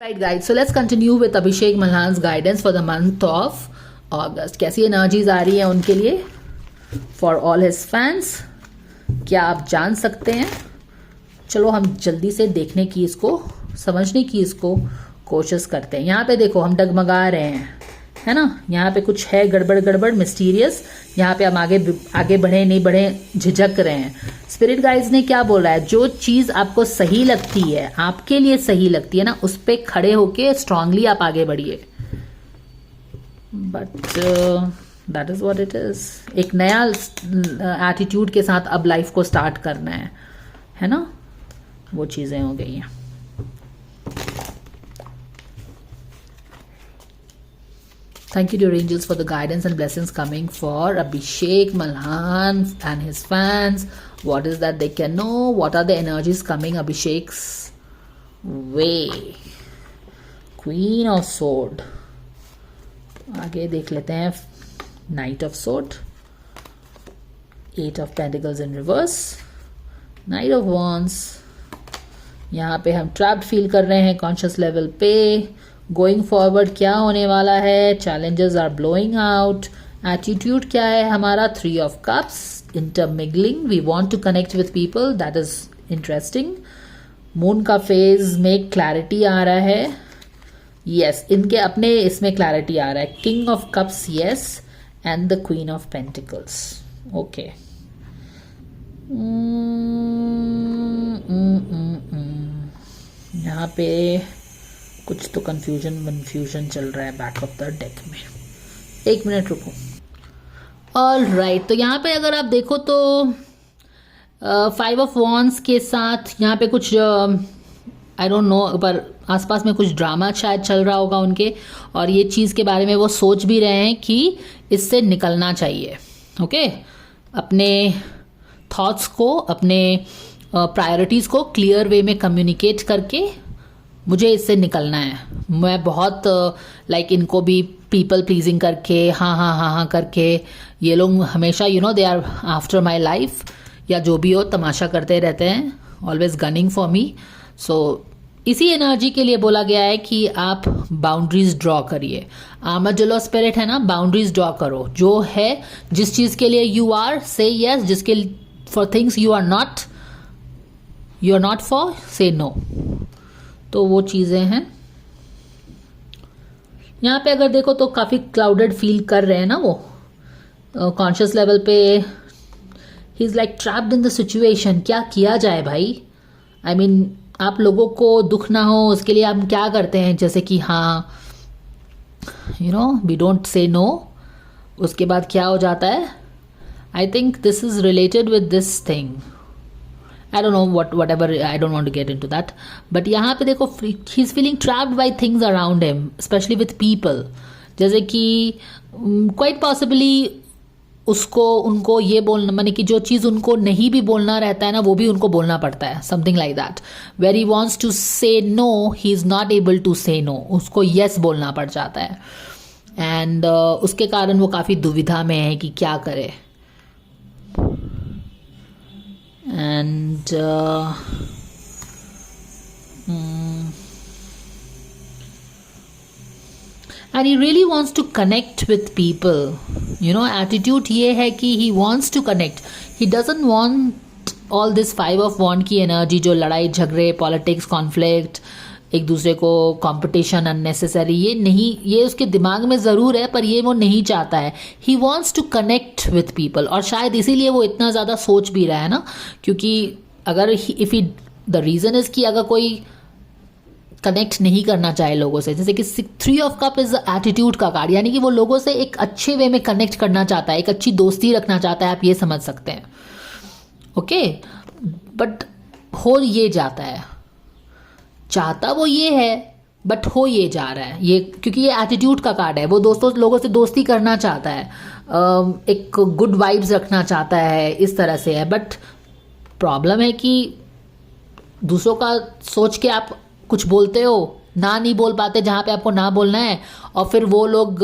Right, guys. So let's continue with Abhishek Malhan's guidance for the month of August. कैसी energies आ रही हैं उनके लिए फॉर ऑल हिज फैंस, क्या आप जान सकते हैं? चलो हम जल्दी से देखने की, इसको समझने की, इसको कोशिश करते हैं। यहाँ पे देखो हम डगमगा रहे हैं, है ना? यहाँ पे कुछ है गड़बड़ गड़बड़, मिस्टीरियस। यहाँ पे हम आगे बढ़े नहीं बढ़े झिझक रहे हैं। स्पिरिट गाइड्स ने क्या बोला है? जो चीज आपको सही लगती है, आपके लिए सही लगती है ना, उस पे खड़े होके स्ट्रांगली आप आगे बढ़िए। But that is what it is. एक नया एटीट्यूड के साथ अब लाइफ को स्टार्ट करना है ना? वो चीजें हो गई हैं। Thank you, dear angels, for the guidance and blessings coming for Abhishek Malhan and his fans. What is that they can know? What are the energies coming Abhishek's way? Queen of Sword. आगे देख लेते हैं। Knight of Sword, Eight of Pentacles in reverse, Knight of Wands. यहाँ पे हम trapped feel कर रहे हैं कॉन्शियस लेवल पे। गोइंग फॉरवर्ड क्या होने वाला है? Challenges are blowing out. Attitude क्या है हमारा? 3 of Cups, intermingling, we want to connect with people, that is interesting. Moon का फेज में क्लैरिटी आ रहा है। यस, इनके अपने इसमें क्लैरिटी आ रहा है। King of cups, yes, and the queen of pentacles. Okay, यहाँ पे कुछ तो कंफ्यूजन चल रहा है बैक ऑफ द डेक में। 1 मिनट रुको। ऑल राइट, तो यहाँ पे अगर आप देखो तो 5 of Wands के साथ यहाँ पे कुछ आई डोंट नो, पर आसपास में कुछ ड्रामा शायद चल रहा होगा उनके, और ये चीज़ के बारे में वो सोच भी रहे हैं कि इससे निकलना चाहिए। ओके, अपने थॉट्स को, अपने प्रायोरिटीज़ को क्लियर वे में कम्युनिकेट करके मुझे इससे निकलना है। मैं बहुत लाइक इनको भी पीपल प्लीजिंग करके हाँ करके, ये लोग हमेशा they are after my life, या जो भी हो तमाशा करते रहते हैं, always gunning for me. So इसी एनर्जी के लिए बोला गया है कि आप बाउंड्रीज ड्रॉ करिए। आर्मडुलो स्पिरिट है ना, बाउंड्रीज ड्रॉ करो। जो है, जिस चीज़ के लिए यू आर, से यस, जिसके for things you are not for, say no. तो वो चीज़ें हैं। यहाँ पे अगर देखो तो काफ़ी क्लाउडेड फील कर रहे हैं ना वो कॉन्शियस लेवल पे। He is like trapped in the situation. क्या किया जाए भाई? आई मीन, आप लोगों को दुख ना हो उसके लिए हम क्या करते हैं? जैसे कि हाँ, वी डोंट से नो। उसके बाद क्या हो जाता है? I think this is related with this thing. I don't know whatever, I don't want to get into that. But यहाँ पे देखो, he's feeling trapped by things around him, especially with people. जैसे कि quite possibly उनको ये बोलना, माने कि जो चीज़ उनको नहीं भी बोलना रहता है ना, वो भी उनको बोलना पड़ता है। Something like that. Where he wants to say no, he is not able to say no. उसको yes बोलना पड़ जाता है। And उसके कारण वो काफ़ी दुविधा में है कि क्या करे। And and he really wants to connect with people. Attitude ये है कि he wants to connect. He doesn't want all this 5 of Wands की एनर्जी, जो लड़ाई झगड़े, पॉलिटिक्स, कॉन्फ्लिक्ट, एक दूसरे को कंपटीशन अननेसेसरी, ये नहीं, ये उसके दिमाग में ज़रूर है पर ये वो नहीं चाहता है। He wants to connect with people, और शायद इसीलिए वो इतना ज़्यादा सोच भी रहा है ना, क्योंकि अगर if he the reason is कि अगर कोई कनेक्ट नहीं करना चाहे लोगों से, जैसे कि 3 of Cups इज एटीट्यूड का कार्ड, यानी कि वो लोगों से एक अच्छे वे में कनेक्ट करना चाहता है, एक अच्छी दोस्ती रखना चाहता है, आप ये समझ सकते हैं। ओके, बट हो ये जाता है, चाहता वो ये है बट हो ये जा रहा है, ये क्योंकि ये एटीट्यूड का कार्ड है। वो लोगों से दोस्ती करना चाहता है, एक गुड वाइब्स रखना चाहता है, इस तरह से है। बट प्रॉब्लम है कि दूसरों का सोच के आप कुछ बोलते हो, ना नहीं बोल पाते जहाँ पे आपको ना बोलना है, और फिर वो लोग,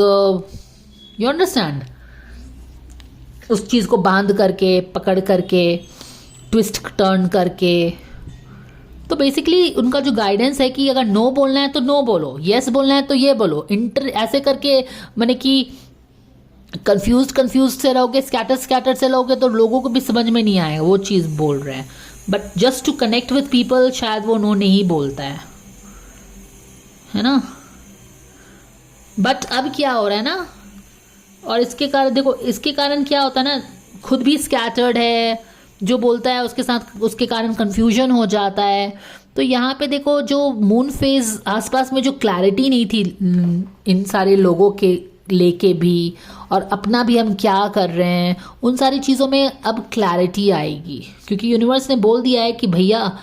यू अंडरस्टैंड, उस चीज़ को बांध करके, पकड़ करके, ट्विस्ट टर्न करके तो बेसिकली उनका जो गाइडेंस है कि अगर नो बोलना है तो नो बोलो, यस बोलना है तो ये बोलो, ऐसे करके मैंने कि कंफ्यूज से रहोगे, स्कैटर से रहोगे तो लोगों को भी समझ में नहीं आएगा वो चीज़ बोल रहे हैं। But just to connect with people शायद वो नो नहीं बोलता है ना। बट अब क्या हो रहा है ना, और इसके कारण देखो, इसके कारण क्या होता है ना, खुद भी स्कैटर्ड है, जो बोलता है उसके साथ उसके कारण कंफ्यूजन हो जाता है। तो यहाँ पे देखो जो मून फेज आसपास में जो क्लैरिटी नहीं थी इन सारे लोगों के लेके भी, और अपना भी हम क्या कर रहे हैं, उन सारी चीज़ों में अब क्लैरिटी आएगी, क्योंकि यूनिवर्स ने बोल दिया है कि भैया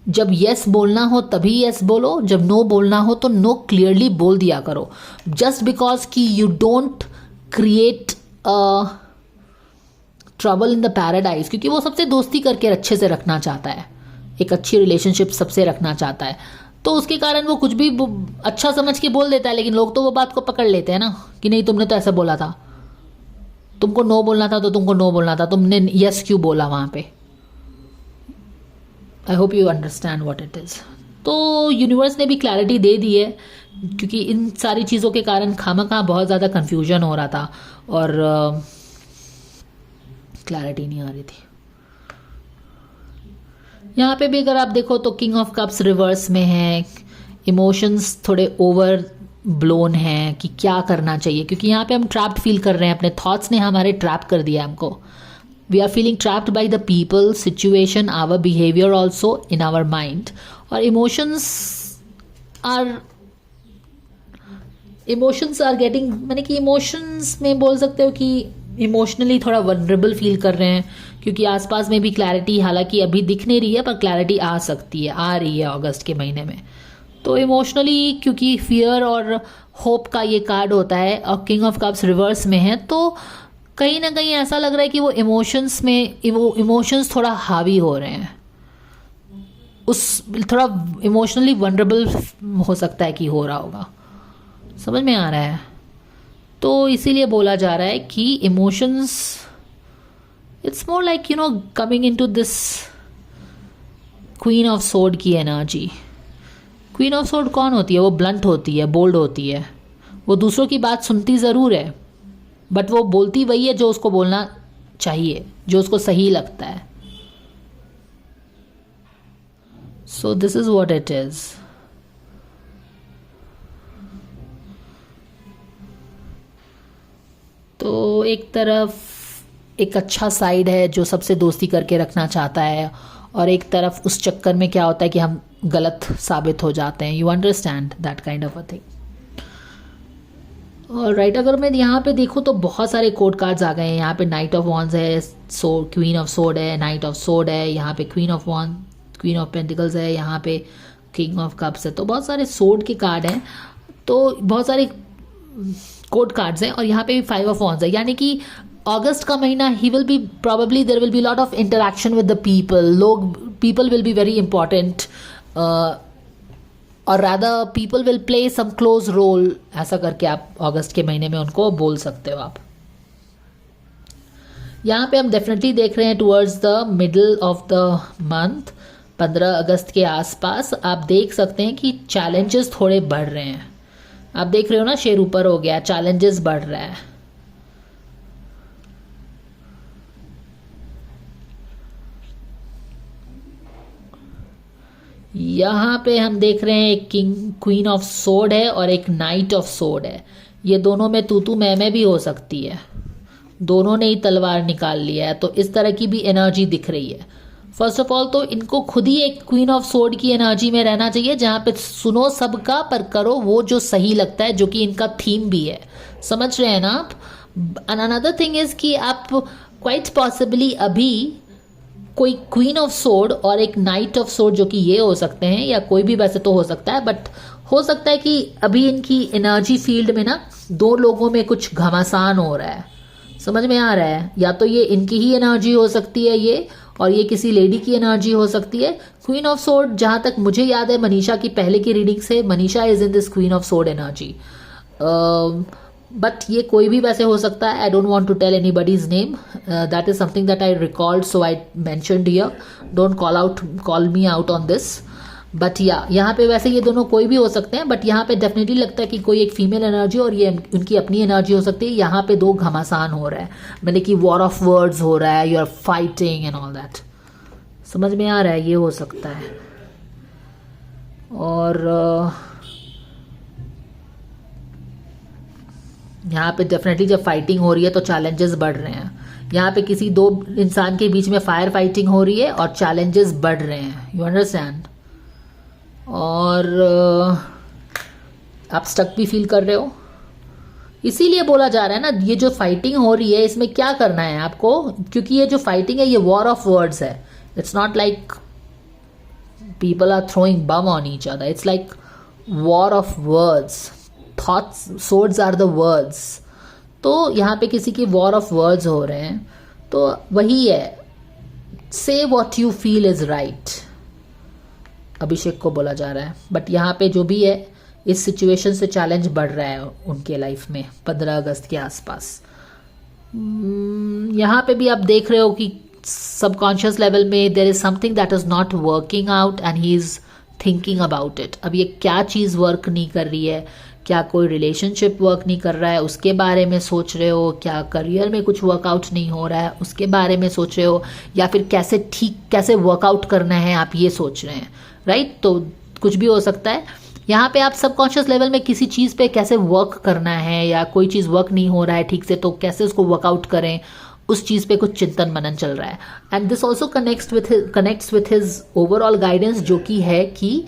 जब यस बोलना हो तभी यस बोलो, जब नो बोलना हो तो नो क्लियरली बोल दिया करो। जस्ट बिकॉज कि you don't create trouble in the paradise, क्योंकि वो सबसे दोस्ती करके अच्छे से रखना चाहता है, एक अच्छी रिलेशनशिप सबसे रखना चाहता है। तो उसके कारण वो कुछ भी अच्छा समझ के बोल देता है, लेकिन लोग तो वो बात को पकड़ लेते हैं ना कि नहीं तुमने तो ऐसा बोला था, तुमको नो बोलना था तो तुमको नो बोलना था, तुमने यस क्यों बोला वहाँ पे। I hope you understand what it is. तो यूनिवर्स ने भी क्लैरिटी दे दी है, क्योंकि इन सारी चीज़ों के कारण खामखा बहुत ज़्यादा कन्फ्यूजन हो रहा था और क्लैरिटी नहीं आ रही थी। यहाँ पे भी अगर आप देखो तो किंग ऑफ कप्स रिवर्स में है, इमोशंस थोड़े ओवर ब्लोन हैं कि क्या करना चाहिए, क्योंकि यहाँ पे हम ट्रैप्ड फील कर रहे हैं, अपने थॉट्स ने हमारे ट्रैप कर दिया हमको। We are feeling trapped by the people, situation, our behaviour also in our mind. और इमोशंस आर गेटिंग, मैंने कि इमोशंस में बोल सकते हो कि इमोशनली थोड़ा वनरेबल फील कर रहे हैं, क्योंकि आसपास में भी क्लैरिटी हालांकि अभी दिख नहीं रही है, पर क्लैरिटी आ सकती है, आ रही है अगस्त के महीने में। तो इमोशनली, क्योंकि फियर और होप का ये कार्ड होता है और किंग ऑफ कप्स रिवर्स में है, तो कहीं ना कहीं ऐसा लग रहा है कि वो इमोशंस थोड़ा हावी हो रहे हैं, उस थोड़ा इमोशनली वनरेबल हो सकता है कि हो रहा होगा, समझ में आ रहा है। तो इसीलिए बोला जा रहा है कि emotions, it's more like coming into this queen of sword की एनर्जी। क्वीन ऑफ सोर्ड कौन होती है? वो ब्लंट होती है, बोल्ड होती है, वो दूसरों की बात सुनती ज़रूर है, बट वो बोलती वही है जो उसको बोलना चाहिए, जो उसको सही लगता है। So this is what it is. तो एक तरफ एक अच्छा साइड है जो सबसे दोस्ती करके रखना चाहता है, और एक तरफ उस चक्कर में क्या होता है कि हम गलत साबित हो जाते हैं। You understand that kind of a thing. और राइट, अगर मैं यहाँ पे देखूँ तो बहुत सारे कोड कार्ड्स आ गए हैं। यहाँ पे नाइट ऑफ वॉन्ड्स है, क्वीन ऑफ सोर्ड है, नाइट ऑफ सोर्ड है, यहाँ पे क्वीन ऑफ पेंटिकल्स है, यहाँ पे किंग ऑफ कप्स है। तो बहुत सारे सोर्ड के कार्ड हैं, तो बहुत सारे कोड कार्ड्स हैं, और यहाँ पे भी 5 ऑफ वॉन्ड्स है। यानी कि अगस्त का महीना he will be probably, there will be lot of interaction with the people will be very important, और rather people will play some close role, ऐसा करके आप अगस्त के महीने में उनको बोल सकते हो आप। यहाँ पे हम डेफिनेटली देख रहे हैं towards the middle of the month, 15 अगस्त के आसपास आप देख सकते हैं कि चैलेंजेस थोड़े बढ़ रहे हैं। आप देख रहे हो ना, शेर ऊपर हो गया, चैलेंजेस बढ़ रहा है। यहाँ पे हम देख रहे हैं एक क्वीन ऑफ सोर्ड है और एक नाइट ऑफ सोर्ड है। ये दोनों में तू मैं भी हो सकती है, दोनों ने ही तलवार निकाल लिया है, तो इस तरह की भी एनर्जी दिख रही है। फर्स्ट ऑफ ऑल तो इनको खुद ही एक क्वीन ऑफ सोर्ड की एनर्जी में रहना चाहिए, जहाँ पे सुनो सबका पर करो वो जो सही लगता है, जो कि इनका थीम भी है। समझ रहे हैं ना आप? अनदर थिंग इज कि आप क्वाइट पॉसिबली अभी कोई क्वीन ऑफ सोर्ड और एक नाइट ऑफ सोर्ड, जो कि ये हो सकते हैं, या कोई भी वैसे तो हो सकता है, बट हो सकता है कि अभी इनकी एनर्जी फील्ड में ना 2 लोगों में कुछ घमासान हो रहा है। समझ में आ रहा है? या तो ये इनकी ही एनर्जी हो सकती है ये, और ये किसी लेडी की एनर्जी हो सकती है। क्वीन ऑफ सोर्ड, जहाँ तक मुझे याद है मनीषा की पहले की रीडिंग से, Manisha is in this queen of sword energy. But ये कोई भी वैसे हो सकता है. I don't want to tell anybody's name. That is something that I record, so I mentioned here. Don't call me out on this. But यहाँ पे वैसे ये दोनों कोई भी हो सकते हैं, बट यहाँ पे डेफिनेटली लगता है कि कोई एक फीमेल एनर्जी और ये उनकी अपनी एनर्जी हो सकती है. यहाँ पे दो घमासान हो रहा है, मैंने कि वॉर ऑफ वर्ड्स हो रहा है, you are fighting and all that. समझ में आ रहा है, ये हो सकता है. और यहाँ पे डेफिनेटली जब फाइटिंग हो रही है तो चैलेंजेस बढ़ रहे हैं. यहाँ पे किसी दो इंसान के बीच में फायर फाइटिंग हो रही है और चैलेंजेस बढ़ रहे हैं. You understand. और आप स्टक भी फील कर रहे हो. इसीलिए बोला जा रहा है ना, ये जो फाइटिंग हो रही है इसमें क्या करना है आपको, क्योंकि ये जो फाइटिंग है ये वॉर ऑफ वर्ड्स है. It's not like people are throwing bomb on each other. It's like war of words. Thoughts, swords are the words. तो यहाँ पे किसी की war of words हो रहे हैं. तो वही है, say what you feel is right. अभिषेक को बोला जा रहा है. बट यहाँ पे जो भी है, इस सिचुएशन से चैलेंज बढ़ रहा है उनके लाइफ में 15 अगस्त के आसपास. यहाँ पे भी आप देख रहे हो कि सबकॉन्शियस लेवल में there is something that is not working out and he is thinking about it. अब ये क्या चीज़ वर्क नहीं कर रही है, क्या कोई रिलेशनशिप वर्क नहीं कर रहा है उसके बारे में सोच रहे हो, क्या करियर में कुछ वर्कआउट नहीं हो रहा है उसके बारे में सोच रहे हो, या फिर कैसे वर्कआउट करना है आप ये सोच रहे हैं. राइट. तो कुछ भी हो सकता है. यहाँ पे आप सबकॉन्शियस लेवल में किसी चीज़ पे कैसे वर्क करना है, या कोई चीज़ वर्क नहीं हो रहा है ठीक से तो कैसे उसको वर्कआउट करें, उस चीज़ पे कुछ चिंतन मनन चल रहा है. And this also connects with his overall guidance, जो कि है कि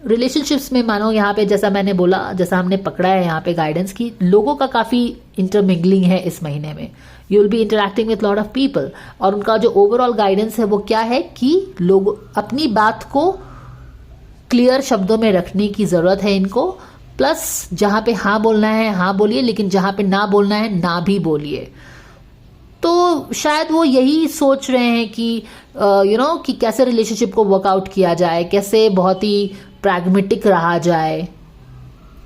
रिलेशनशिप्स में मानो यहाँ पे जैसा मैंने बोला, जैसा हमने पकड़ा है यहाँ पे गाइडेंस की, लोगों का काफ़ी इंटरमिंगलिंग है इस महीने में. You will be interacting with lot of people. और उनका जो ओवरऑल गाइडेंस है वो क्या है कि लोग अपनी बात को क्लियर शब्दों में रखने की ज़रूरत है इनको. प्लस जहाँ पे हाँ बोलना है हाँ बोलिए, लेकिन जहाँ पे ना बोलना है ना भी बोलिए. तो शायद वो यही सोच रहे हैं कि कि कैसे रिलेशनशिप को वर्कआउट किया जाए, कैसे बहुत ही प्रैग्मेटिक रहा जाए.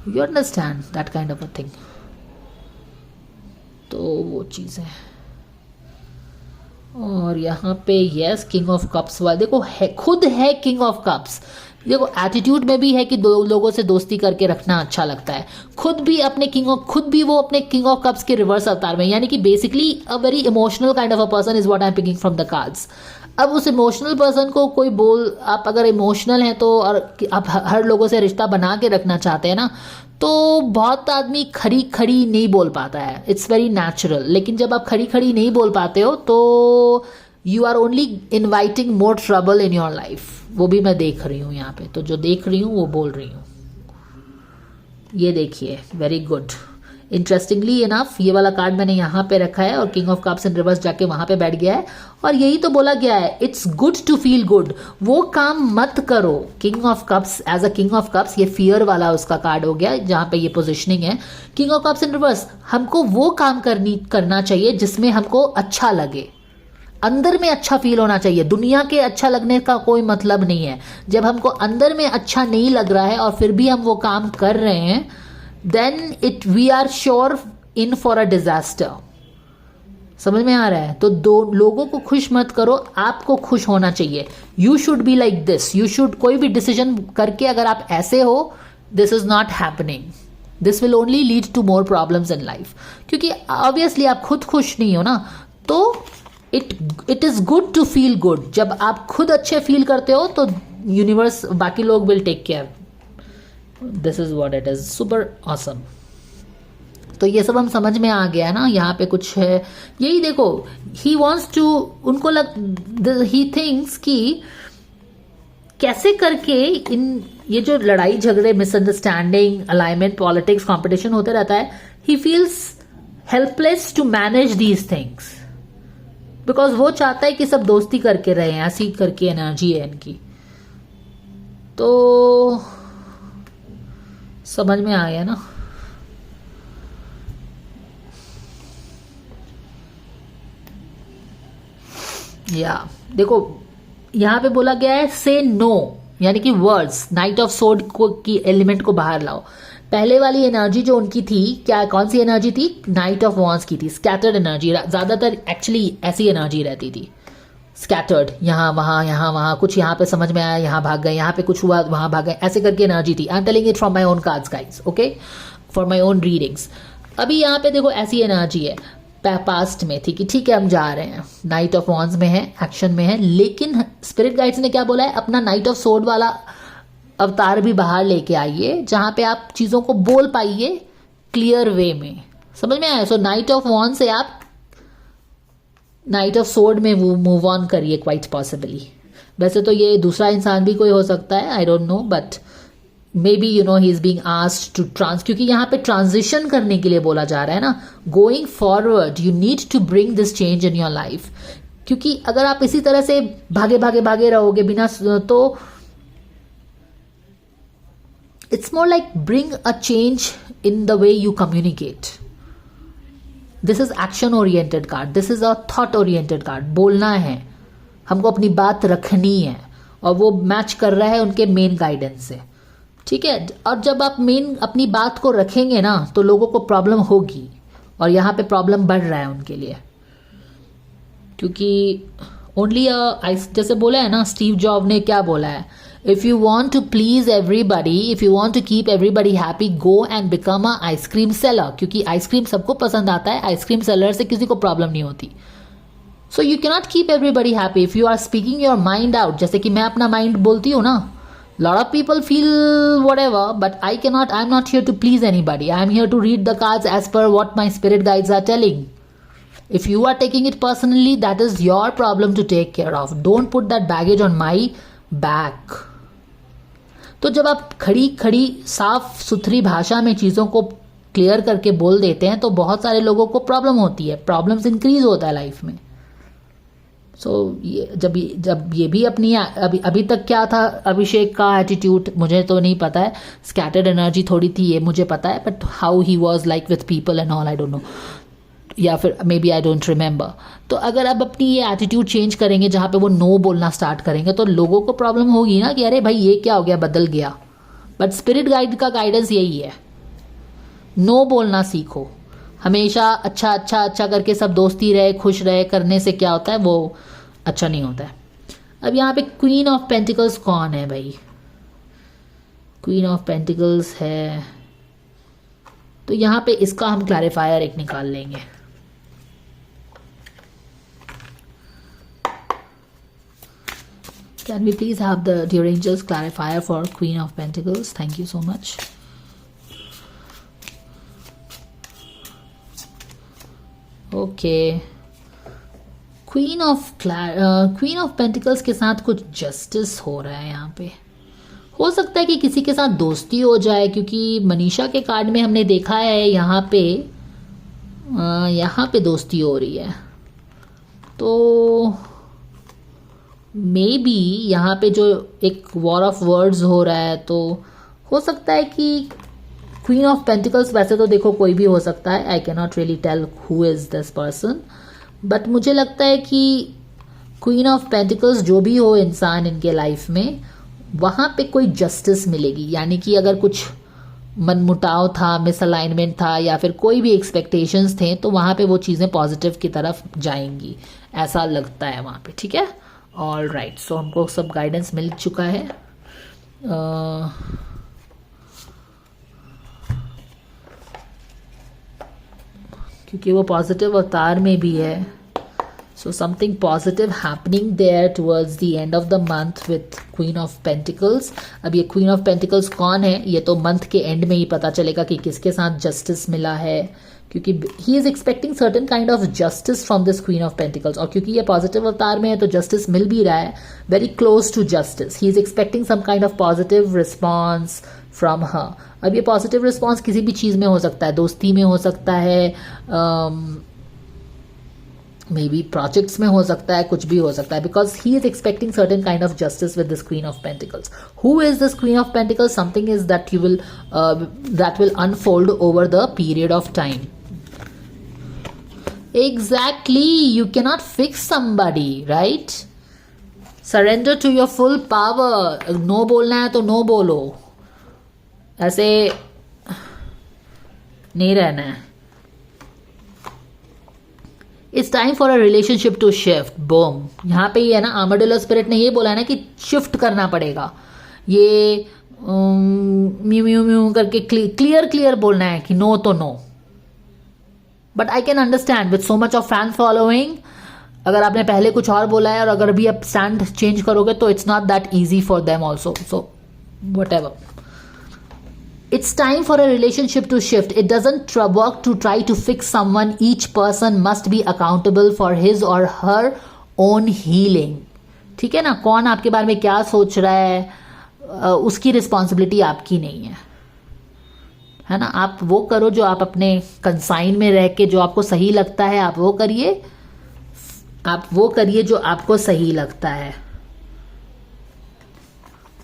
You understand that kind of a thing. तो वो चीज़ है. और यहाँ पे यस किंग ऑफ कप्स वाला देखो है, खुद है किंग ऑफ कप्स. देखो एटीट्यूड में भी है कि दो लोगों से दोस्ती करके रखना अच्छा लगता है. खुद भी वो अपने किंग ऑफ कप्स के रिवर्स अवतार में, यानी कि basically a very emotional kind of a person is what I am picking from the cards. अब उस इमोशनल पर्सन को आप अगर इमोशनल हैं तो, और आप हर लोगों से रिश्ता बना के रखना चाहते हैं ना, तो बहुत आदमी खड़ी खड़ी नहीं बोल पाता है. It's very natural. लेकिन जब आप खड़ी खड़ी नहीं बोल पाते हो तो you are only inviting more trouble in your life. वो भी मैं देख रही हूँ यहाँ पे. तो जो देख रही हूँ वो बोल रही हूँ. ये देखिए, वेरी गुड. इंटरेस्टिंगली इनफ ये वाला कार्ड मैंने यहाँ पे रखा है और king of cups in reverse जाके वहाँ पे बैठ गया है. और यही तो बोला गया है, it's good to feel good. वो काम मत करो. King of cups as a king of cups, ये फियर वाला उसका कार्ड हो गया जहाँ पे ये पोजिशनिंग है. King of cups in reverse, हमको वो काम करना चाहिए जिसमें हमको अच्छा लगे, अंदर में अच्छा फील होना चाहिए. दुनिया के अच्छा लगने का कोई मतलब नहीं है. जब हमको अंदर में अच्छा नहीं लग रहा है और फिर भी हम वो काम कर रहे हैं, then we are sure in for a disaster. समझ में आ रहा है. तो दो लोगों को खुश मत करो, आपको खुश होना चाहिए. You should be like this. You should कोई भी डिसीजन करके अगर आप ऐसे हो, this is not happening. This will only lead to more problems in life. क्योंकि ऑब्वियसली आप खुद खुश नहीं हो ना, तो it is good to feel good. जब आप खुद अच्छे फील करते हो तो यूनिवर्स, बाकी लोग will take care. This is what it is. Super awesome. तो ये सब हम समझ में आ गया ना. यहाँ पे कुछ है, यही देखो, ही वॉन्ट्स टू, उनको ही थिंक्स कि कैसे करके ये जो लड़ाई झगड़े, मिसअंडरस्टैंडिंग, अलाइनमेंट, पॉलिटिक्स, कॉम्पिटिशन होते रहता है, he feels helpless to manage these things. Because वो चाहता है कि सब दोस्ती करके रहे, ऐसी करके एनर्जी है इनकी. तो समझ में आ गया ना. या देखो यहाँ पे बोला गया है से नो. यानी कि वर्ड्स, नाइट ऑफ सोड को की एलिमेंट को बाहर लाओ। पहले वाली एनर्जी जो उनकी थी, क्या कौन सी एनर्जी थी? नाइट ऑफ वॉन्स की थी, स्कैटर्ड एनर्जी। ज्यादातर एक्चुअली ऐसी एनर्जी रहती थी, स्कैटर्ड, यहाँ वहाँ, कुछ यहाँ पे समझ में आया, यहाँ भाग गए, यहाँ पे कुछ हुआ, वहाँ भाग गए, ऐसे करके एनर्जी थी। I am telling it from my own cards guys, okay, for my own readings. अभी यहाँ पे देखो ऐसी एनर्जी है, पास्ट में थी कि ठीक है हम जा रहे हैं, नाइट ऑफ वॉन्स में है, एक्शन में है, लेकिन स्पिरिट गाइड्स ने क्या बोला है? अपना नाइट ऑफ सोड वाला अवतार भी बाहर लेके आइए, जहां पे आप चीजों को बोल पाइए क्लियर वे में। समझ में आया? सो नाइट ऑफ वॉन्स से आप नाइट ऑफ सोड में मूव ऑन करिए, क्वाइट पॉसिबली। वैसे तो ये दूसरा इंसान भी कोई हो सकता है, I don't know, but maybe you know he is being asked to क्योंकि यहाँ पे ट्रांजिशन करने के लिए बोला जा रहा है ना, going forward you need to bring this change in your life. क्योंकि अगर आप इसी तरह से भागे रहोगे बिना, तो it's more like bring a change in the way you communicate. This is action oriented card, this is a thought oriented card. बोलना है हमको, अपनी बात रखनी है, और वो मैच कर रहा है उनके मेन गाइडेंस से, ठीक है। और जब आप मेन अपनी बात को रखेंगे ना, तो लोगों को प्रॉब्लम होगी, और यहाँ पे प्रॉब्लम बढ़ रहा है उनके लिए, क्योंकि ओनली जैसे बोला है ना, स्टीव जॉब ने क्या बोला है, if you want to please everybody, if you want to keep everybody happy, go and become a ice cream seller. क्योंकि आइसक्रीम सबको पसंद आता है, आइसक्रीम सेलर से किसी को प्रॉब्लम नहीं होती। So you cannot keep everybody happy if you are speaking your mind out. जैसे कि मैं अपना माइंड बोलती हूँ ना, lot of people feel whatever, but I'm not here to please anybody. I'm here to read the cards as per what my spirit guides are telling. If you are taking it personally, that is your problem to take care of. Don't put that baggage on my back. तो जब आप खड़ी साफ सुथरी भाषा में चीज़ों को क्लियर करके बोल देते हैं, तो बहुत सारे लोगों को प्रॉब्लम होती है, प्रॉब्लम्स इंक्रीज होता है लाइफ में। ये जब ये भी अपनी अभी तक क्या था अभिषेक का एटीट्यूड, मुझे तो नहीं पता है, स्कैटर्ड एनर्जी थोड़ी थी ये मुझे पता है, but how he was like with people and all I don't know, या फिर maybe I don't remember. तो अगर अब अपनी ये एटीट्यूड चेंज करेंगे, जहाँ पे वो नो बोलना स्टार्ट करेंगे, तो लोगों को प्रॉब्लम होगी ना कि अरे भाई ये क्या हो गया, बदल गया। बट स्पिरिट गाइड का गाइडेंस यही है, नो बोलना सीखो, हमेशा अच्छा करके सब दोस्ती रहे, खुश रहे, करने से क्या होता है, वो अच्छा नहीं होता है। अब यहाँ पे क्वीन ऑफ पेंटिकल्स कौन है भाई? क्वीन ऑफ पेंटिकल्स है, तो यहाँ पे इसका हम क्लैरिफायर एक निकाल लेंगे। Can we please have the dear angels clarifier for queen of pentacles? Thank you so much. Okay, queen of pentacles के साथ कुछ जस्टिस हो रहा है यहाँ पे। हो सकता है कि किसी के साथ दोस्ती हो जाए, क्योंकि मनीषा के कार्ड में हमने देखा है यहाँ पे दोस्ती हो रही है। तो मे बी यहाँ पे जो एक वॉर ऑफ वर्ड्स हो रहा है, तो हो सकता है कि क्वीन ऑफ पेंटिकल्स, वैसे तो देखो कोई भी हो सकता है, I can not really tell who is this person, but मुझे लगता है कि क्वीन ऑफ पेंटिकल्स जो भी हो इंसान इनके लाइफ में, वहाँ पे कोई जस्टिस मिलेगी। यानी कि अगर कुछ मनमुटाव था, मिसअलाइनमेंट था, या फिर कोई भी एक्सपेक्टेशंस थे, तो वहाँ पे वो चीज़ें पॉजिटिव की तरफ जाएंगी, ऐसा लगता है वहाँ पे। ठीक है, ऑल राइट। सो हमको सब गाइडेंस मिल चुका है। क्योंकि वो पॉजिटिव अवतार में भी है, so something positive happening there towards the end of the month with queen of pentacles. अब ये क्वीन ऑफ पेंटिकल्स कौन है, ये तो मंथ के एंड में ही पता चलेगा कि किसके साथ जस्टिस मिला है, क्योंकि ही is expecting certain kind of justice from this queen of pentacles. और क्योंकि ये पॉजिटिव अवतार में है, तो जस्टिस मिल भी रहा है, very close to justice. He is expecting some kind of positive response from her. अब ये पॉजिटिव रिस्पॉन्स किसी भी चीज़ में हो सकता है, दोस्ती में हो सकता है, मे बी प्रोजेक्ट्स में हो सकता है, कुछ भी हो सकता है, because he is expecting certain kind of justice with this queen of pentacles. Who is this queen of pentacles? Something is that will unfold over the period of time. Exactly, you cannot fix somebody, right? Surrender to your full power. No बोलना है तो no बोलो, ऐसे नहीं रहना है. It's time for a relationship to shift. Boom. यहाँ पे ये है ना, आर्madillo स्पिरिट ने ये बोला है ना कि शिफ्ट करना पड़ेगा. ये म्यू म्यू म्यू करके क्लियर बोलना है कि नो तो no. But I can understand with so much of fan following, अगर आपने पहले कुछ और बोला है और अगर अभी आप स्टैंड चेंज करोगे तो it's not that easy for them also. So what ever. It's time for a relationship to shift. It doesn't work to try to fix someone. Each person must be accountable for his or her own healing. ठीक है ना. कौन आपके बारे में क्या सोच रहा है उसकी रिस्पॉन्सिबिलिटी आपकी नहीं है ना. आप वो करो जो आप अपने कंसाइन में रह के जो आपको सही लगता है, आप वो करिए. आप वो करिए जो आपको सही लगता है,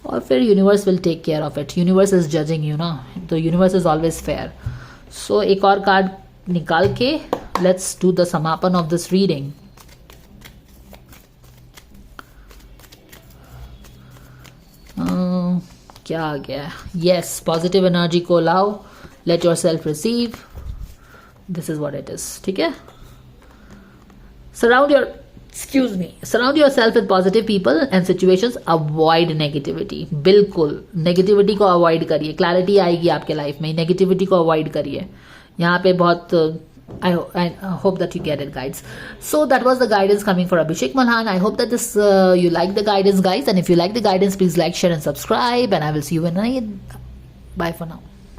और फिर universe will take care of it. Universe is judging you ना, तो universe is always fair. So एक और कार्ड निकाल के लेट्स डू द समापन ऑफ दिस रीडिंग. क्या आ गया? यस, पॉजिटिव एनर्जी को लाओ. Let yourself receive. This is what it is. ठीक है. Surround yourself with positive people and situations. Avoid negativity. बिल्कुल नेगेटिविटी को अवॉइड करिए. क्लैरिटी आएगी आपके लाइफ में. नेगेटिविटी को अवॉइड करिए. यहाँ पे बहुत I hope that you get it, guys. So that was the guidance coming for Abhishek Malhan. I hope that this you like the guidance, guys. And if you like the guidance, please like, share, and subscribe. And I will see you in a bye for now.